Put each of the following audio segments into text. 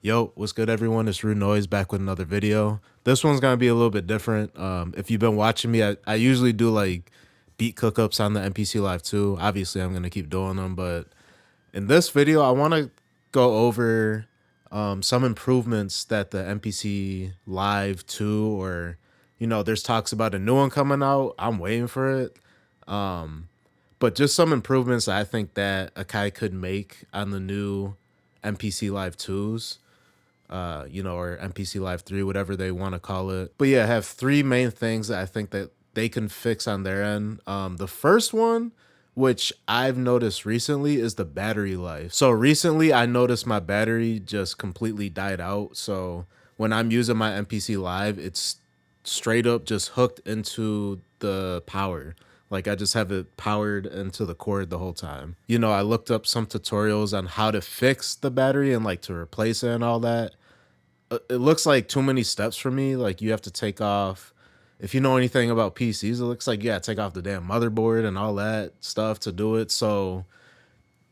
Yo, what's good, everyone? It's Rude Noise back with another video. This one's gonna be a little bit different. If you've been watching me, I usually do like beat cookups on the MPC Live too. Obviously, I'm gonna keep doing them, but in this video, I want to go over some improvements that the MPC Live 2, or there's talks about a new one coming out. I'm waiting for it. But just some improvements that I think that Akai could make on the new MPC Live 2s, or MPC Live 3, whatever they want to call it. But yeah, I have three main things that I think that they can fix on their end. The first one, which I've noticed recently, is the battery life. So recently I noticed my battery just completely died out. So when I'm using my MPC Live, it's straight up just hooked into the power. Like I just have it powered into the cord the whole time. I looked up some tutorials on how to fix the battery and like to replace it and all that. It looks like too many steps for me. Like you have to take off, if you know anything about PCs, it looks like you gotta take off the damn motherboard and all that stuff to do it. So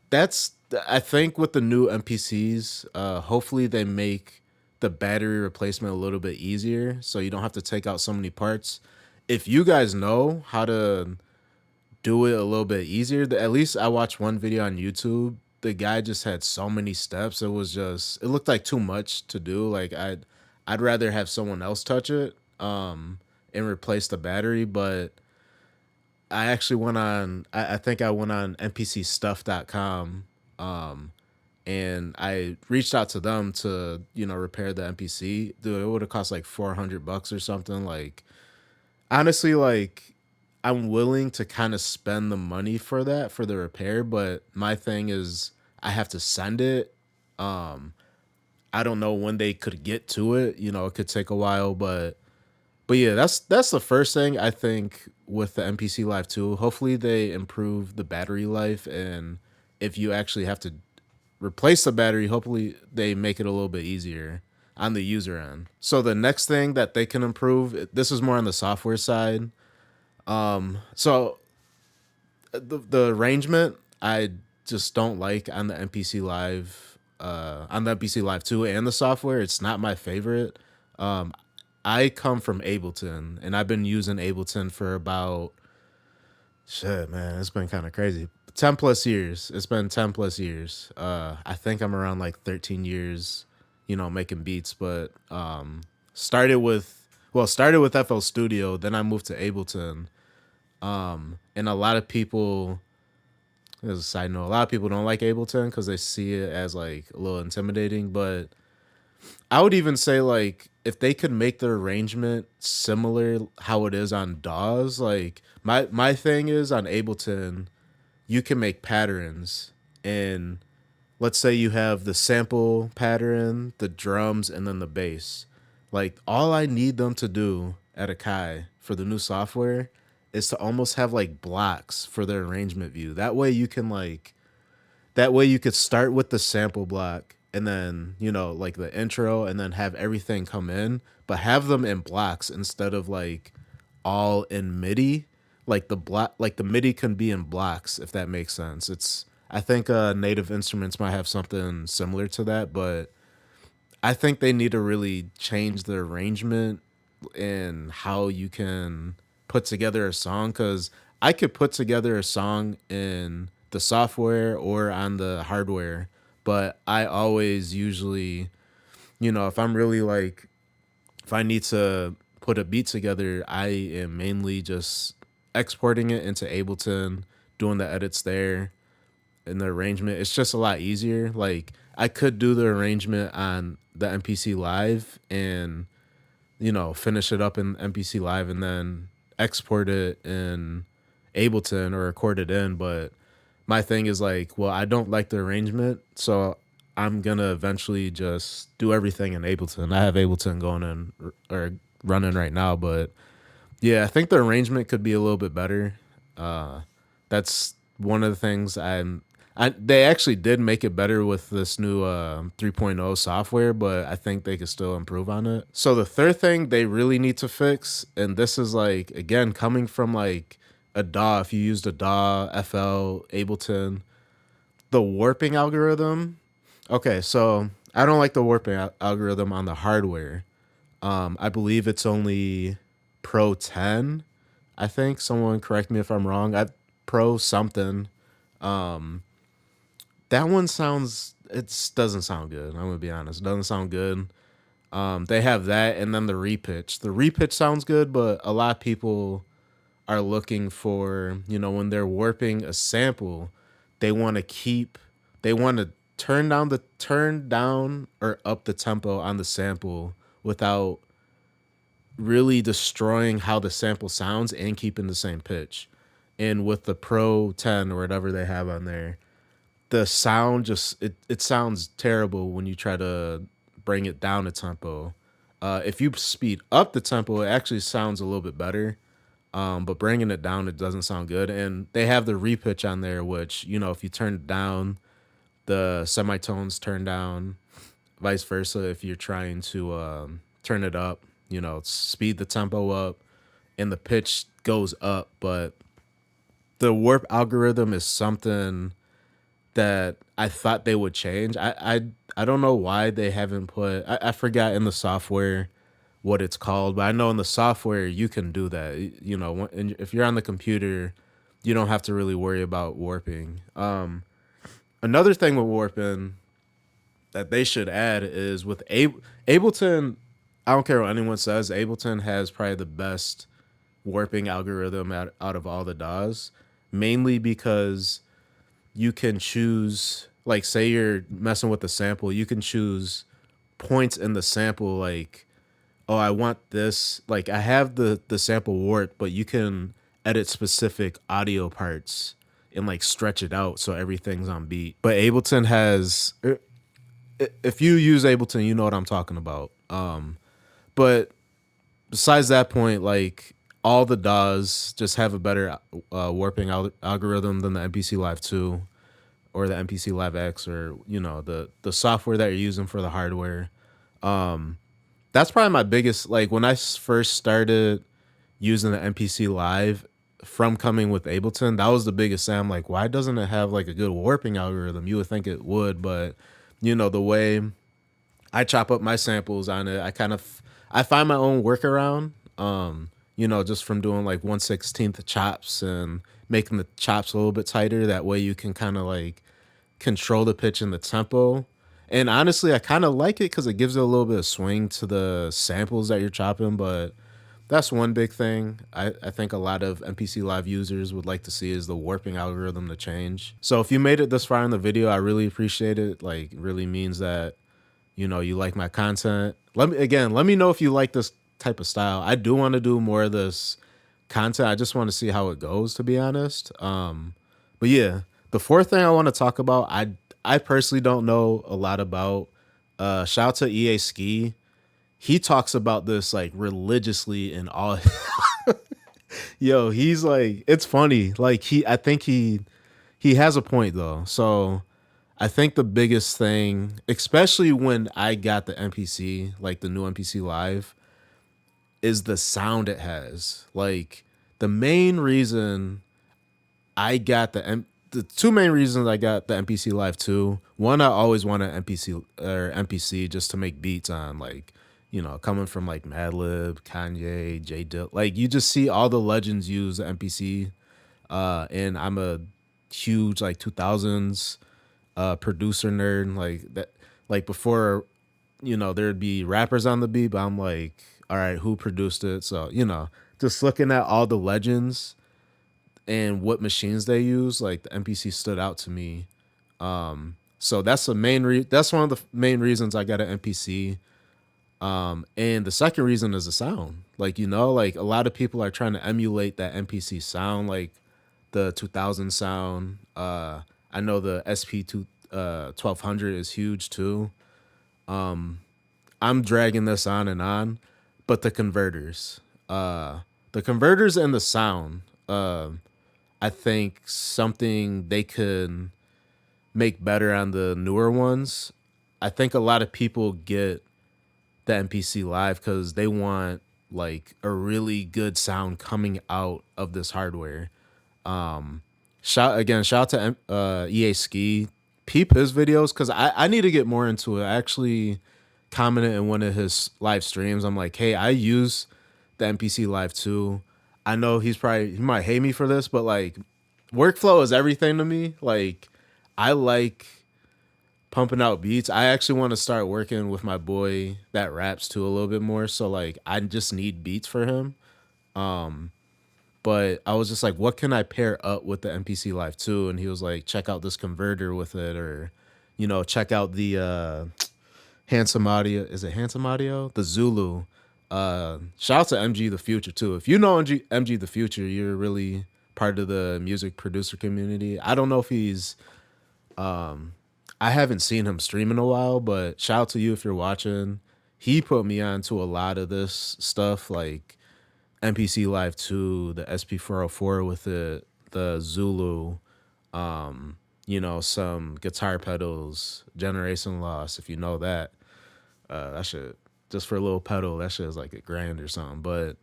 that's, I think with the new MPCs, hopefully they make the battery replacement a little bit easier so you don't have to take out so many parts. If you guys know how to do it a little bit easier, at least I watched one video on YouTube. The guy just had so many steps. It looked like too much to do. Like I'd rather have someone else touch it and replace the battery. But I actually went on, I think I went on mpcstuff.com, and I reached out to them to, repair the MPC. Dude, it would have cost like $400 or something. Like honestly, like I'm willing to kind of spend the money for that, for the repair, but my thing is I have to send it. Um, I don't know when they could get to it. It could take a while, but yeah, that's the first thing I think with the MPC Live 2. Hopefully they improve the battery life, and if you actually have to replace the battery, hopefully they make it a little bit easier on the user end. So the next thing that they can improve, this is more on the software side. So the arrangement I just don't like on the MPC Live, on the MPC Live 2 and the software. It's not my favorite. Um, I come from Ableton, and I've been using Ableton for about, shit, man, it's been kind of crazy. 10 plus years. It's been 10 plus years. I think I'm around like 13 years, making beats, but started with started with FL Studio, then I moved to Ableton. And a lot of people, as a side note, a lot of people don't like Ableton because they see it as like a little intimidating. But I would even say like if they could make the arrangement similar how it is on DAWs, like my thing is on Ableton, you can make patterns, and let's say you have the sample pattern, the drums, and then the bass. Like all I need them to do at Akai for the new software is to almost have like blocks for the arrangement view. That way you could start with the sample block, and then, like the intro, and then have everything come in, but have them in blocks instead of like all in MIDI. Like the MIDI can be in blocks, if that makes sense. I think Native Instruments might have something similar to that, but I think they need to really change the arrangement and how you can put together a song, because I could put together a song in the software or on the hardware, but I always usually, if I'm really like, if I need to put a beat together, I am mainly just exporting it into Ableton, doing the edits there, and the arrangement. It's just a lot easier. Like I could do the arrangement on the MPC Live and, finish it up in MPC Live and then export it in Ableton or record it in. But my thing is like, well, I don't like the arrangement, so I'm gonna eventually just do everything in Ableton. I have Ableton going in or running right now, but yeah, I think the arrangement could be a little bit better. That's one of the things they actually did make it better with this new 3.0 software, but I think they could still improve on it. So the third thing they really need to fix, and this is like, again, coming from like a DAW, if you used a DAW, FL, Ableton, the warping algorithm. Okay, so I don't like the warping algorithm on the hardware. I believe it's only Pro 10. I think someone correct me if I'm wrong. I Pro something. That one sounds it doesn't sound good. I'm gonna be honest. It doesn't sound good. They have that and then the repitch. The repitch sounds good, but a lot of people are looking for, when they're warping a sample, they want to keep they want to turn down or up the tempo on the sample without really destroying how the sample sounds and keeping the same pitch. And with the Pro 10 or whatever they have on there, the sound just it sounds terrible when you try to bring it down a tempo. If you speed up the tempo, it actually sounds a little bit better. But bringing it down, it doesn't sound good. And they have the repitch on there, which if you turn it down, the semitones turn down. Vice versa, if you're trying to turn it up, speed the tempo up, and the pitch goes up. But the warp algorithm is something that I thought they would change. I don't know why they haven't put. I forgot in the software what it's called, but I know in the software you can do that. If you're on the computer, you don't have to really worry about warping. Another thing with warping that they should add is with Ableton. I don't care what anyone says. Ableton has probably the best warping algorithm out of all the DAWs, mainly because you can choose, like, say you're messing with the sample, you can choose points in the sample, like, oh, I want this, like, I have the sample warped, but you can edit specific audio parts and like stretch it out so everything's on beat. But Ableton has, if you use Ableton, you know what I'm talking about. But besides that point, like, all the DAWs just have a better warping algorithm than the MPC Live 2 or the MPC Live X, or the software that you're using for the hardware. That's probably my biggest, like, when I first started using the MPC Live from coming with Ableton, that was the biggest thing. I'm like, why doesn't it have like a good warping algorithm? You would think it would, but the way I chop up my samples on it, I find my own workaround. Just from doing like 1/16 chops and making the chops a little bit tighter. That way you can kind of like control the pitch and the tempo. And honestly, I kind of like it because it gives it a little bit of swing to the samples that you're chopping. But that's one big thing I think a lot of MPC Live users would like to see is the warping algorithm to change. So if you made it this far in the video, I really appreciate it. Like, it really means that you like my content. Let me know if you like this type of style. I do want to do more of this content. I just want to see how it goes, to be honest. But yeah, the fourth thing I want to talk about, I personally don't know a lot about. Shout out to EA Ski. He talks about this like religiously in all. Yo, he's like, it's funny. Like, I think he has a point though. So I think the biggest thing, especially when I got the MPC, like the new MPC Live, is the sound it has. Like, the main reason I got the two main reasons I got the MPC Live 2. One, I always wanted MPC just to make beats on, like, coming from like Madlib, Kanye, J Dill. Like, you just see all the legends use the MPC. And I'm a huge like 2000s producer nerd, like that. Like, before, there'd be rappers on the beat, but I'm like, all right, who produced it? So, just looking at all the legends and what machines they use, like, the MPC stood out to me. So that's that's one of the main reasons I got an MPC. And the second reason is the sound. Like, like, a lot of people are trying to emulate that MPC sound, like the 2000 sound. I know the SP2 1200 is huge too. I'm dragging this on, but the converters and the sound, I think something they could make better on the newer ones. I think a lot of people get the MPC Live because they want like a really good sound coming out of this hardware. Shout out to EA Ski. peep his videos because I need to get more into it. I actually commented in one of his live streams. I'm like, hey, I use the MPC Live too. I know he might hate me for this, but like workflow is everything to me. Like I like pumping out beats. I actually want to start working with my boy that raps too a little bit more. So like I just need beats for him. But I was just like, what can I pair up with the MPC Live 2? And he was like, check out this converter with it, or, check out the Handsome Audio. Is it Handsome Audio? The Zulu. Shout out to MG the Future too. If you know MG the Future, you're really part of the music producer community. I don't know if he's I haven't seen him stream in a while, but shout out to you if you're watching. He put me on to a lot of this stuff, like MPC Live 2, the SP404 with the Zulu, some guitar pedals, Generation Loss, if you know that. That shit, just for a little pedal, that shit is like $1,000 or something. But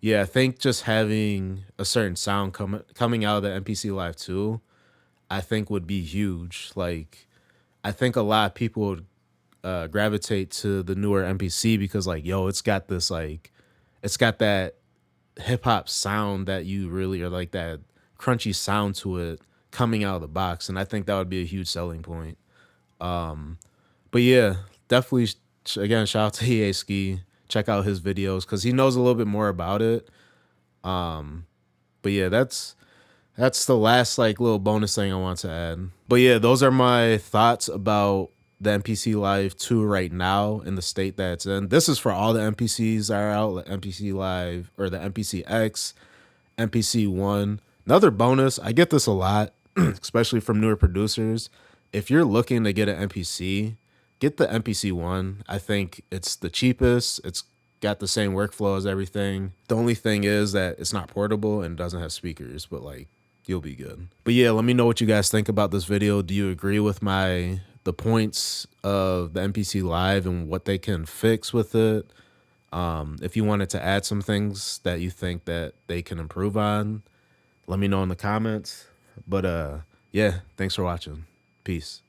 yeah, I think just having a certain sound coming out of the MPC Live 2, I think would be huge. Like, I think a lot of people would gravitate to the newer MPC because, like, yo, it's got this, like, it's got that hip hop sound that you really are like that crunchy sound to it coming out of the box. And I think that would be a huge selling point. But yeah, definitely, again, shout out to EA Ski. Check out his videos because he knows a little bit more about it. But yeah, that's the last like little bonus thing I want to add. But yeah, those are my thoughts about the MPC Live 2 right now in the state that it's in. This is for all the MPCs that are out, like MPC Live or the MPC X, MPC 1. Another bonus, I get this a lot, especially from newer producers. If you're looking to get an MPC, get the MPC 1. I think it's the cheapest. It's got the same workflow as everything. The only thing is that it's not portable and doesn't have speakers, but like you'll be good. But yeah, let me know what you guys think about this video. Do you agree with the points of the MPC Live and what they can fix with it? If you wanted to add some things that you think that they can improve on, let me know in the comments. But yeah, thanks for watching. Peace.